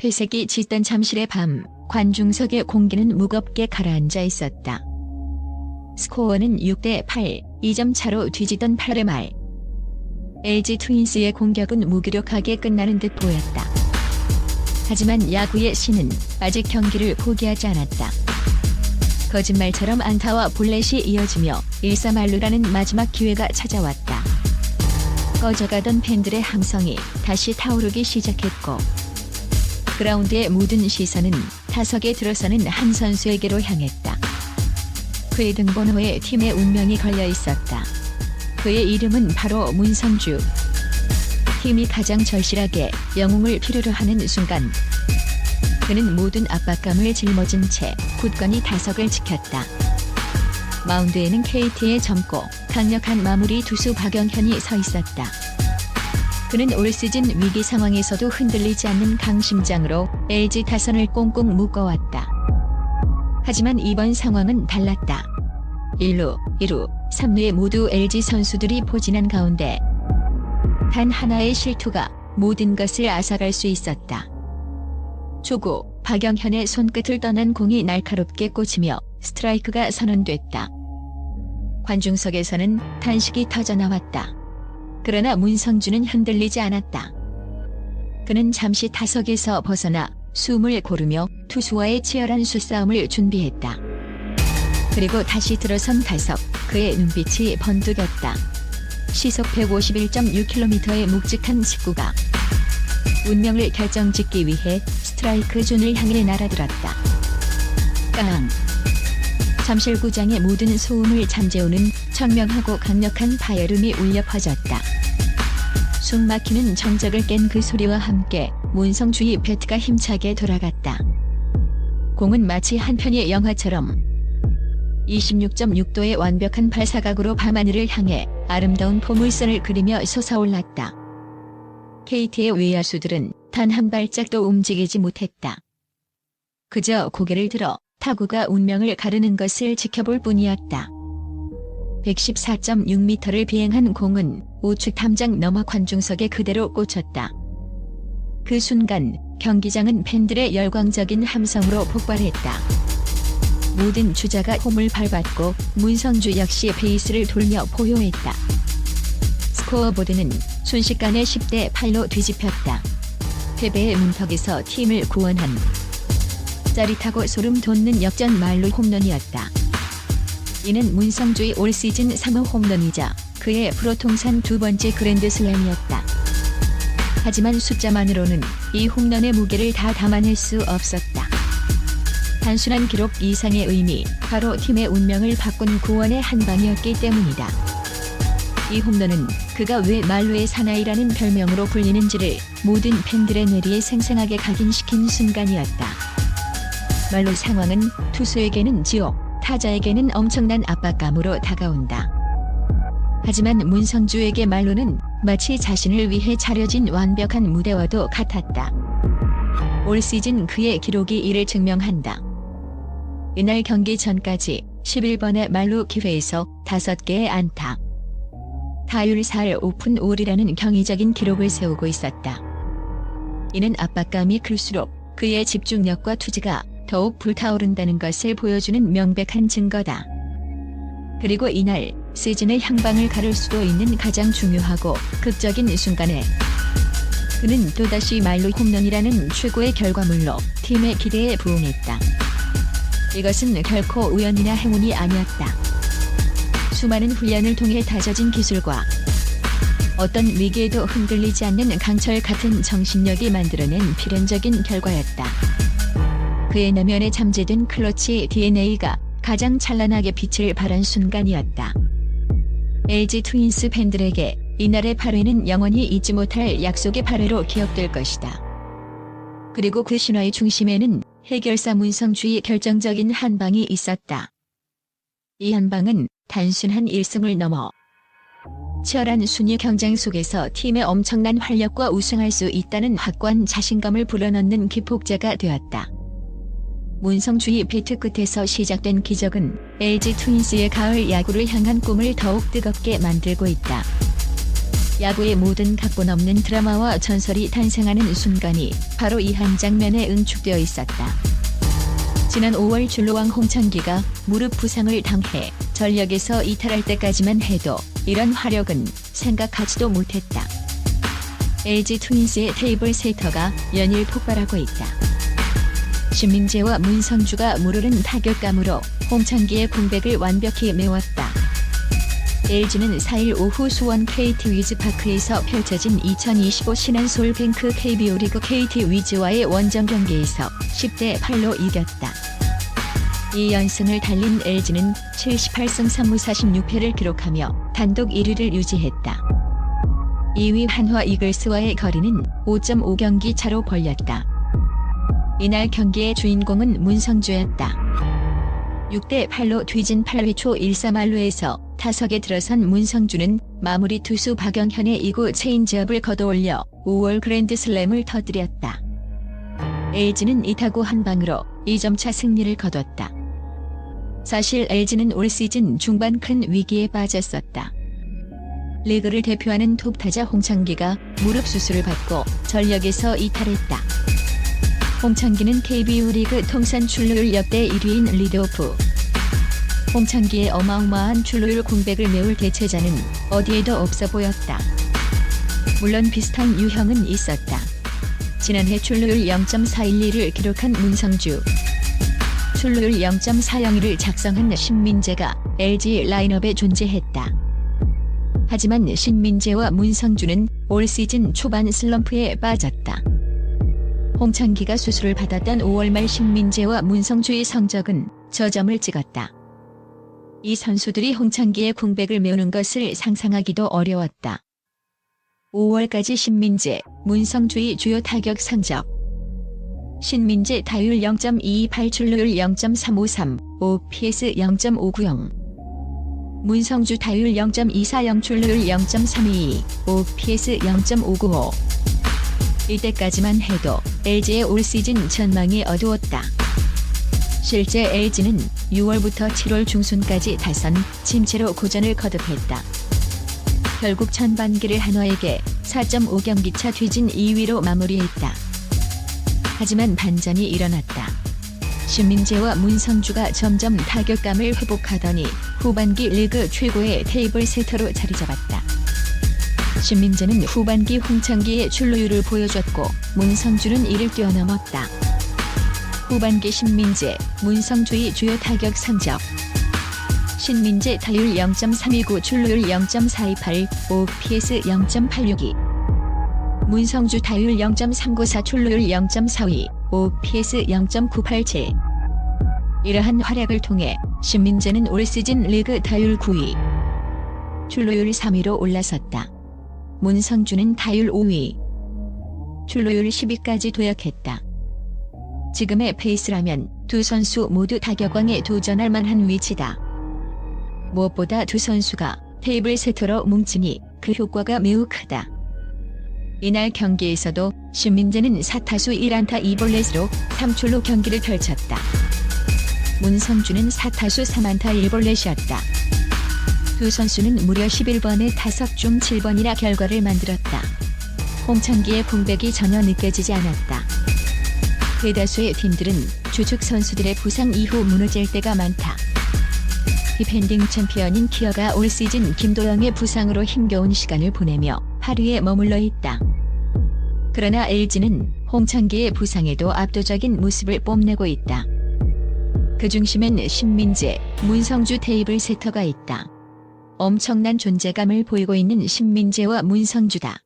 회색이 짙던 잠실의 밤, 관중석의 공기는 무겁게 가라앉아 있었다. 스코어는 6대8, 2점 차로 뒤지던 8회 말. LG 트윈스의 공격은 무기력하게 끝나는 듯 보였다. 하지만 야구의 신은 아직 경기를 포기하지 않았다. 거짓말처럼 안타와 볼넷이 이어지며 1-3루라는 마지막 기회가 찾아왔다. 꺼져가던 팬들의 함성이 다시 타오르기 시작했고, 그라운드의 모든 시선은 타석에 들어서는 한 선수에게로 향했다. 그의 등번호에 팀의 운명이 걸려 있었다. 그의 이름은 바로 문성주. 팀이 가장 절실하게 영웅을 필요로 하는 순간, 그는 모든 압박감을 짊어진 채 굳건히 타석을 지켰다. 마운드에는 KT의 젊고 강력한 마무리 투수 박영현이 서 있었다. 그는 올 시즌 위기 상황에서도 흔들리지 않는 강심장으로 LG 타선을 꽁꽁 묶어왔다. 하지만 이번 상황은 달랐다. 1루, 2루, 3루에 모두 LG 선수들이 포진한 가운데 단 하나의 실투가 모든 것을 앗아갈 수 있었다. 초구, 박영현의 손끝을 떠난 공이 날카롭게 꽂히며 스트라이크가 선언됐다. 관중석에서는 탄식이 터져나왔다. 그러나 문성주는 흔들리지 않았다. 그는 잠시 타석에서 벗어나 숨을 고르며 투수와의 치열한 수싸움을 준비했다. 그리고 다시 들어선 타석, 그의 눈빛이 번뜩였다. 시속 151.6km의 묵직한 직구가 운명을 결정짓기 위해 스트라이크 존을 향해 날아들었다. 깡! 잠실구장의 모든 소음을 잠재우는 청명하고 강력한 파열음이 울려 퍼졌다. 숨막히는 정적을 깬 그 소리와 함께 문성주의 배트가 힘차게 돌아갔다. 공은 마치 한 편의 영화처럼 26.6도의 완벽한 발사각으로 밤하늘을 향해 아름다운 포물선을 그리며 솟아올랐다. KT의 외야수들은 단 한 발짝도 움직이지 못했다. 그저 고개를 들어 타구가 운명을 가르는 것을 지켜볼 뿐이었다. 114.6m를 비행한 공은 우측 탐장 너머 관중석에 그대로 꽂혔다. 그 순간 경기장은 팬들의 열광적인 함성으로 폭발했다. 모든 주자가 홈을 밟았고 문성주 역시 베이스를 돌며 포효했다. 스코어보드는 순식간에 10대8로 뒤집혔다. 패배의 문턱에서 팀을 구원한 짜릿하고 소름 돋는 역전 말로 홈런이었다. 이는 문성주의 올 시즌 3호 홈런이자 그의 프로 통산 두 번째 그랜드슬램이었다. 하지만 숫자만으로는 이 홈런의 무게를 다 담아낼 수 없었다. 단순한 기록 이상의 의미, 바로 팀의 운명을 바꾼 구원의 한 방이었기 때문이다. 이 홈런은 그가 왜 말로의 사나이라는 별명으로 불리는지를 모든 팬들의 뇌리에 생생하게 각인시킨 순간이었다. 말로 상황은 투수에게는 지옥, 타자에게는 엄청난 압박감으로 다가온다. 하지만 문성주에게 말로는 마치 자신을 위해 차려진 완벽한 무대와도 같았다. 올 시즌 그의 기록이 이를 증명한다. 이날 경기 전까지 11번의 말로 기회에서 5개의 안타, 타율 4할 5푼 5리라는 경이적인 기록을 세우고 있었다. 이는 압박감이 클수록 그의 집중력과 투지가 더욱 불타오른다는 것을 보여주는 명백한 증거다. 그리고 이날 시즌의 향방을 가를 수도 있는 가장 중요하고 극적인 순간에 그는 또다시 말로 홈런이라는 최고의 결과물로 팀의 기대에 부응했다. 이것은 결코 우연이나 행운이 아니었다. 수많은 훈련을 통해 다져진 기술과 어떤 위기에도 흔들리지 않는 강철 같은 정신력이 만들어낸 필연적인 결과였다. 그의 내면에 잠재된 클러치 DNA가 가장 찬란하게 빛을 발한 순간이었다. LG 트윈스 팬들에게 이날의 8회는 영원히 잊지 못할 약속의 8회로 기억될 것이다. 그리고 그 신화의 중심에는 해결사 문성주의 결정적인 한 방이 있었다. 이 한 방은 단순한 1승을 넘어 치열한 순위 경쟁 속에서 팀의 엄청난 활력과 우승할 수 있다는 확고한 자신감을 불어넣는 기폭제가 되었다. 문성주의 배트 끝에서 시작된 기적은 LG 트윈스의 가을 야구를 향한 꿈을 더욱 뜨겁게 만들고 있다. 야구의 모든 각본 없는 드라마와 전설이 탄생하는 순간이 바로 이 한 장면에 응축되어 있었다. 지난 5월 줄로왕 홍창기가 무릎 부상을 당해 전력에서 이탈할 때까지만 해도 이런 화력은 생각하지도 못했다. LG 트윈스의 테이블 세터가 연일 폭발하고 있다. 신민재와 문성주가 무르른 타격감으로 홍창기의 공백을 완벽히 메웠다. LG는 4일 오후 수원 KT 위즈파크에서 펼쳐진 2025 신한솔뱅크 KBO 리그 KT 위즈와의 원정 경기에서 10대 8로 이겼다. 2연승을 달린 LG는 78승 3무 46패를 기록하며 단독 1위를 유지했다. 2위 한화 이글스와의 거리는 5.5경기 차로 벌렸다. 이날 경기의 주인공은 문성주였다. 6대 8로 뒤진 8회 초 1-3만루에서 타석에 들어선 문성주는 마무리 투수 박영현의 2구 체인지업을 걷어올려 5월 그랜드슬램을 터뜨렸다. LG는 이 타구 한 방으로 2점차 승리를 거뒀다. 사실 LG는 올 시즌 중반 큰 위기에 빠졌었다. 리그를 대표하는 톱타자 홍창기가 무릎 수술을 받고 전력에서 이탈했다. 홍창기는 KBO 리그 통산 출루율 역대 1위인 리드오프. 홍창기의 어마어마한 출루율 공백을 메울 대체자는 어디에도 없어 보였다. 물론 비슷한 유형은 있었다. 지난해 출루율 0.412를 기록한 문성주, 출루율 0.402를 작성한 신민재가 LG 라인업에 존재했다. 하지만 신민재와 문성주는 올 시즌 초반 슬럼프에 빠졌다. 홍창기가 수술을 받았던 5월 말 신민재와 문성주의 성적은 저점을 찍었다. 이 선수들이 홍창기의 공백을 메우는 것을 상상하기도 어려웠다. 5월까지 신민재, 문성주의 주요 타격 성적. 신민재 타율 0.228, 출루율 0.353, OPS 0.590. 문성주 타율 0.240, 출루율 0.322, OPS 0.595. 이때까지만 해도 LG의 올 시즌 전망이 어두웠다. 실제 LG는 6월부터 7월 중순까지 다선, 침체로 고전을 거듭했다. 결국 전반기를 한화에게 4.5경기차 뒤진 2위로 마무리했다. 하지만 반전이 일어났다. 신민재와 문성주가 점점 타격감을 회복하더니 후반기 리그 최고의 테이블 세터로 자리 잡았다. 신민재는 후반기 홍창기의 출루율을 보여줬고 문성주는 이를 뛰어넘었다. 후반기 신민재, 문성주의 주요 타격 성적. 신민재 타율 0.329, 출루율 0.428, OPS 0.862. 문성주 타율 0.394, 출루율 0.42, OPS 0.987. 이러한 활약을 통해 신민재는 올 시즌 리그 타율 9위, 출루율 3위로 올라섰다. 문성주는 타율 5위, 출루율 10위까지 도약했다. 지금의 페이스라면 두 선수 모두 타격왕에 도전할 만한 위치다. 무엇보다 두 선수가 테이블 세터로 뭉치니 그 효과가 매우 크다. 이날 경기에서도 신민재는 4타수 1안타 2볼넷으로 3출루 경기를 펼쳤다. 문성주는 4타수 3안타 1볼넷이었다. 두 선수는 무려 11번의 타석 중 7번이나 결과를 만들었다. 홍창기의 공백이 전혀 느껴지지 않았다. 대다수의 팀들은 주축 선수들의 부상 이후 무너질 때가 많다. 디펜딩 챔피언인 키어가 올 시즌 김도영의 부상으로 힘겨운 시간을 보내며 8위에 머물러 있다. 그러나 LG는 홍창기의 부상에도 압도적인 모습을 뽐내고 있다. 그 중심엔 신민재, 문성주 테이블 세터가 있다. 엄청난 존재감을 보이고 있는 신민재와 문성주다.